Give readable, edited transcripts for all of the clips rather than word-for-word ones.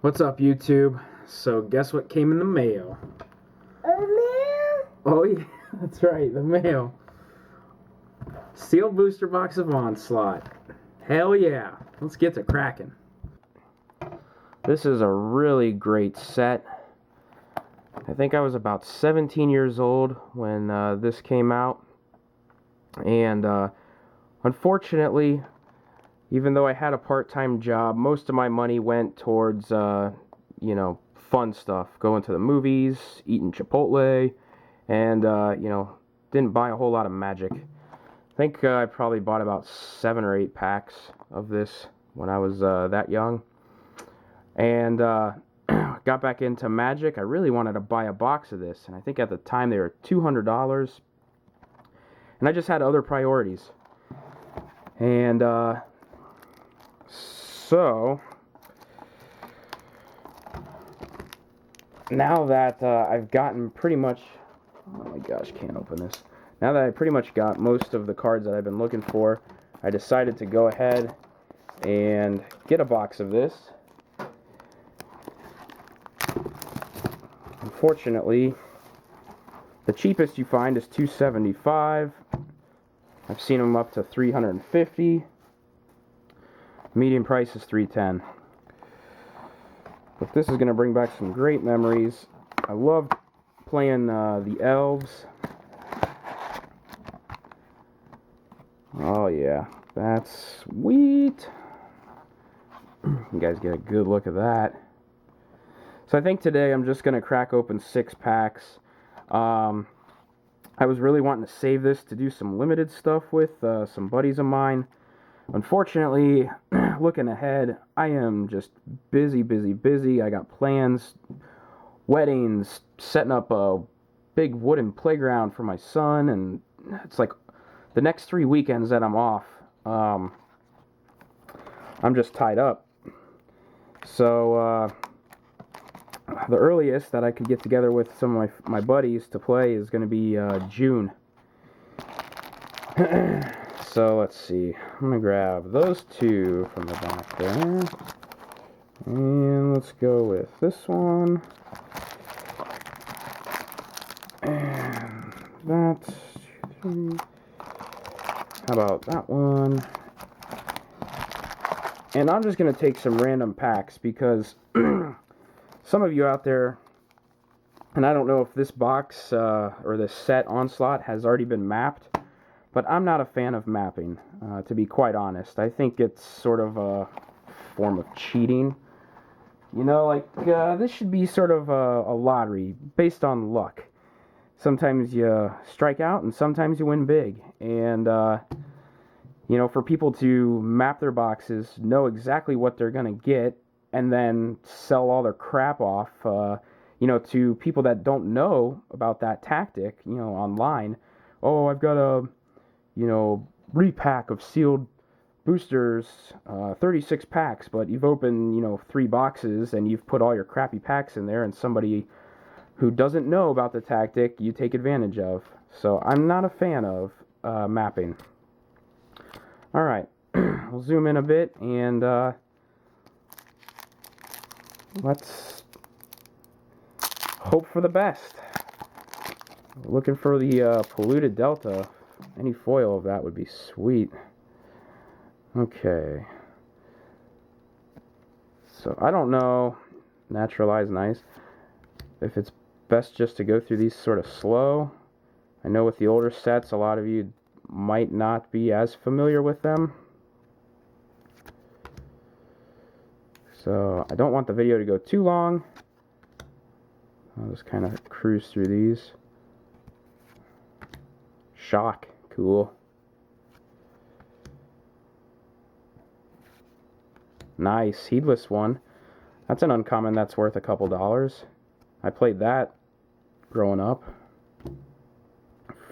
What's up, YouTube? So guess what came in the mail? A mail? Oh yeah, that's right, the mail. Sealed booster box of Onslaught. Hell yeah, let's get to cracking. This is a really great set. I think I was about 17 years old when this came out. And unfortunately, even though I had a part-time job, most of my money went towards, fun stuff. Going to the movies, eating Chipotle, and, didn't buy a whole lot of Magic. I think I probably bought about 7 or 8 packs of this when I was that young. And got back into Magic. I really wanted to buy a box of this, and I think at the time they were $200. And I just had other priorities. And, so, now that I've gotten pretty much, oh my gosh, can't open this. Now that I pretty much got most of the cards that I've been looking for, I decided to go ahead and get a box of this. Unfortunately, the cheapest you find is $275. I've seen them up to $350. Median price is $310. But this is going to bring back some great memories. I loved playing the elves. Oh yeah, that's sweet. You guys get a good look at that. So I think today I'm just going to crack open 6 packs. I was really wanting to save this to do some limited stuff with some buddies of mine. Unfortunately, looking ahead, I am just busy. I got plans, weddings, setting up a big wooden playground for my son, and it's like the next 3 weekends that I'm off, I'm just tied up. So, the earliest that I could get together with some of my buddies to play is going to be June. So let's see. I'm going to grab those 2 from the back there. And let's go with this one. And that. 2, 3. How about that one? And I'm just going to take some random packs because some of you out there, and I don't know if this box or this set Onslaught has already been mapped, but I'm not a fan of mapping, to be quite honest. I think it's sort of a form of cheating. You know, like, this should be sort of a lottery based on luck. Sometimes you strike out and sometimes you win big. And, for people to map their boxes, know exactly what they're going to get, and then sell all their crap off, to people that don't know about that tactic, online. Oh, I've got a, repack of sealed boosters, 36 packs, but you've opened, 3 boxes, and you've put all your crappy packs in there, and somebody who doesn't know about the tactic, you take advantage of. So I'm not a fan of mapping. Alright, we'll zoom in a bit, and let's hope for the best. Looking for the polluted delta. Any foil of that would be sweet. Okay. So I don't know, naturalized nice, if it's best just to go through these sort of slow. I know with the older sets, a lot of you might not be as familiar with them. So I don't want the video to go too long. I'll just kind of cruise through these. Shock, cool. Nice, Heedless one. That's an uncommon that's worth a couple dollars. I played that growing up.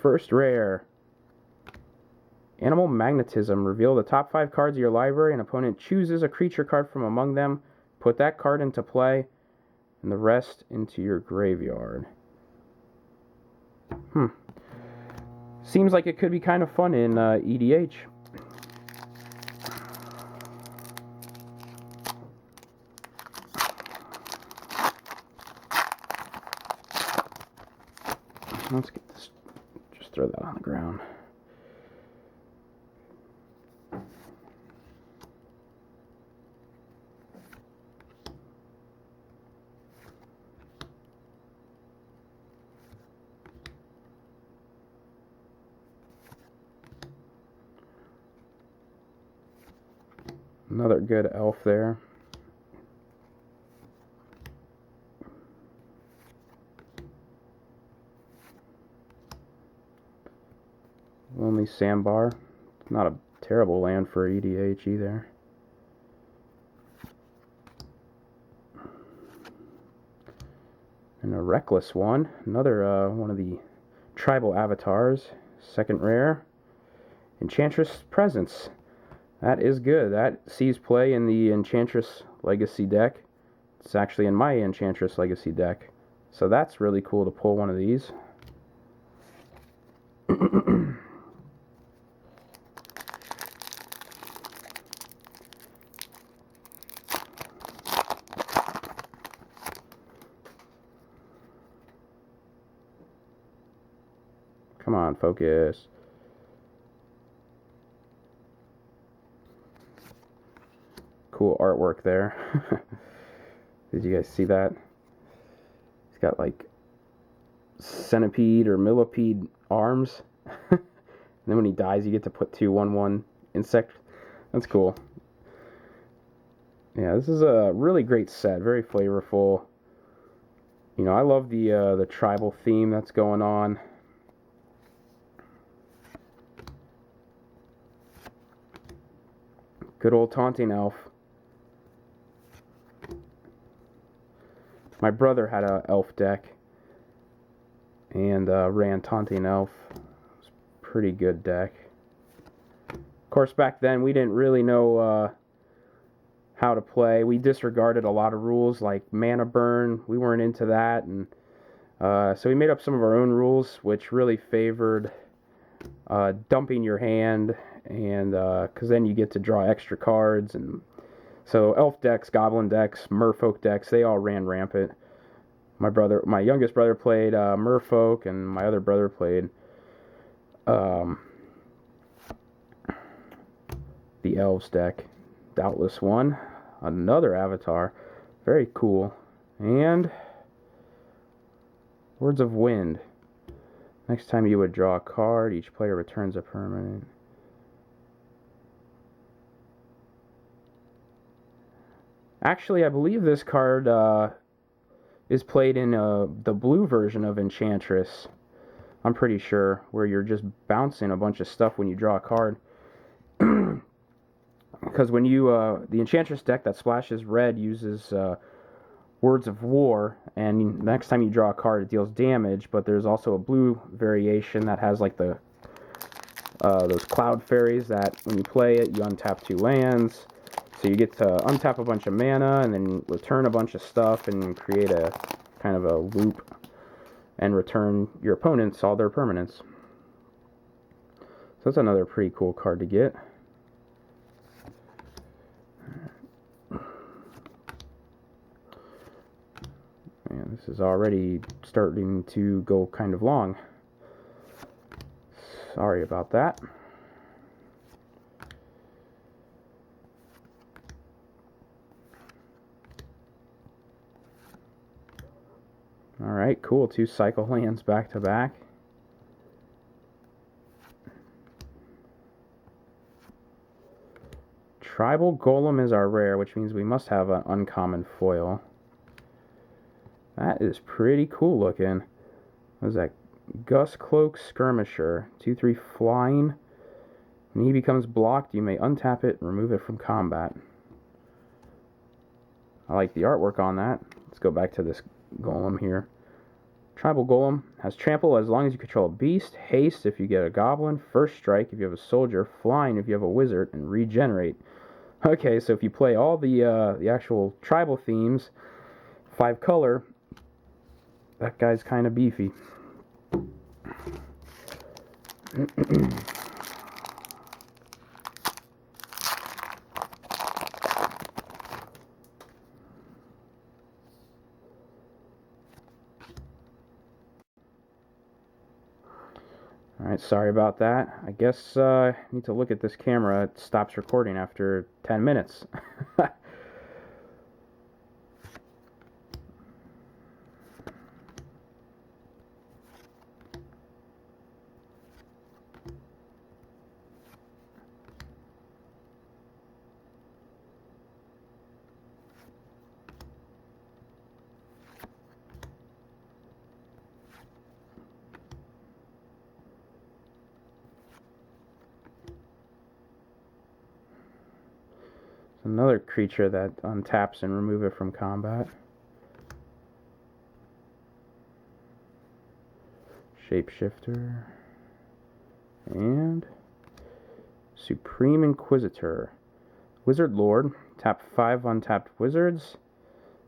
First rare. Animal Magnetism. Reveal the top 5 cards of your library. An opponent chooses a creature card from among them. Put that card into play, and the rest into your graveyard. Seems like it could be kind of fun in EDH. Let's get this, just throw that on the ground. Another good elf there. Lonely Sandbar. Not a terrible land for EDH either. And a Reckless one. Another one of the tribal avatars. Second rare. Enchantress Presence. That is good. That sees play in the Enchantress Legacy deck. It's actually in my Enchantress Legacy deck. So that's really cool to pull one of these. Come on, focus. Cool artwork there. Did you guys see that? He's got like centipede or millipede arms. And then when he dies, you get to put 2/1/1 insect. That's cool. Yeah, this is a really great set. Very flavorful. You know, I love the tribal theme that's going on. Good old taunting elf. My brother had a elf deck and ran taunting elf. It was a pretty good deck. Of course, back then we didn't really know how to play. We disregarded a lot of rules like mana burn. We weren't into that, and so we made up some of our own rules, which really favored dumping your hand, and because then you get to draw extra cards. And so elf decks, goblin decks, merfolk decks, they all ran rampant. My youngest brother played merfolk, and my other brother played the elves deck. Doubtless one. Another avatar. Very cool. And Words of Wind. Next time you would draw a card, each player returns a permanent. Actually, I believe this card is played in the blue version of Enchantress. I'm pretty sure, where you're just bouncing a bunch of stuff when you draw a card. Because when you, the Enchantress deck that splashes red uses Words of War, and next time you draw a card, it deals damage, but there's also a blue variation that has like the those cloud fairies that when you play it, you untap 2 lands. So you get to untap a bunch of mana and then return a bunch of stuff and create a kind of a loop and return your opponents all their permanents. So that's another pretty cool card to get. Man, this is already starting to go kind of long. Sorry about that. Alright, cool. 2 cycle lands back to back. Tribal Golem is our rare, which means we must have an uncommon foil. That is pretty cool looking. What is that? Gus Cloak Skirmisher. 2/3 flying. When he becomes blocked, you may untap it and remove it from combat. I like the artwork on that. Let's go back to this golem here. Tribal Golem has trample as long as you control a beast, haste if you get a goblin, first strike if you have a soldier, flying if you have a wizard, and regenerate. Okay, so if you play all the actual tribal themes, 5 color, that guy's kind of beefy. Alright, sorry about that. I guess I need to look at this camera. It stops recording after 10 minutes. Another creature that untaps and remove it from combat. Shapeshifter. And Supreme Inquisitor. Wizard Lord. Tap 5 untapped wizards.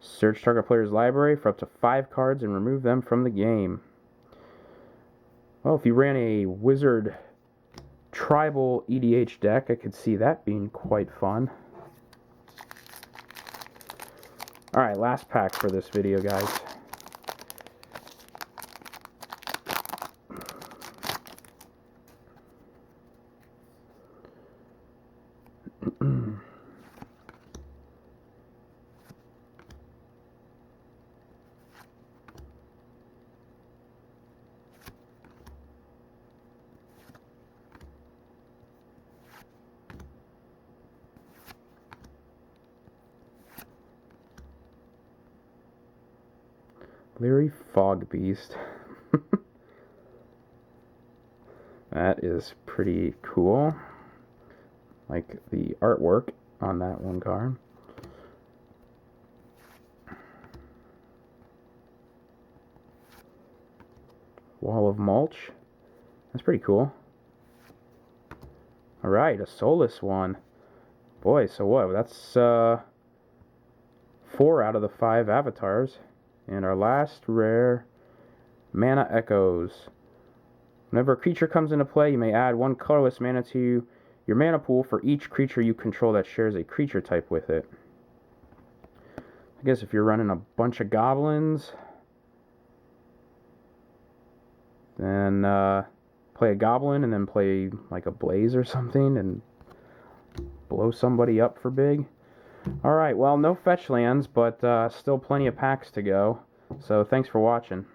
Search target player's library for up to 5 cards and remove them from the game. Well, if you ran a wizard tribal EDH deck, I could see that being quite fun. Alright, last pack for this video, guys. Leery Fog Beast. That is pretty cool. Like the artwork on that one card. Wall of Mulch. That's pretty cool. Alright, a soulless one. Boy, so what? That's 4 out of the 5 avatars. And our last rare, Mana Echoes. Whenever a creature comes into play, you may add 1 colorless mana to your mana pool for each creature you control that shares a creature type with it. I guess if you're running a bunch of goblins, then play a goblin and then play like a blaze or something and blow somebody up for big. Alright, well, no fetch lands, but still plenty of packs to go. So thanks for watching.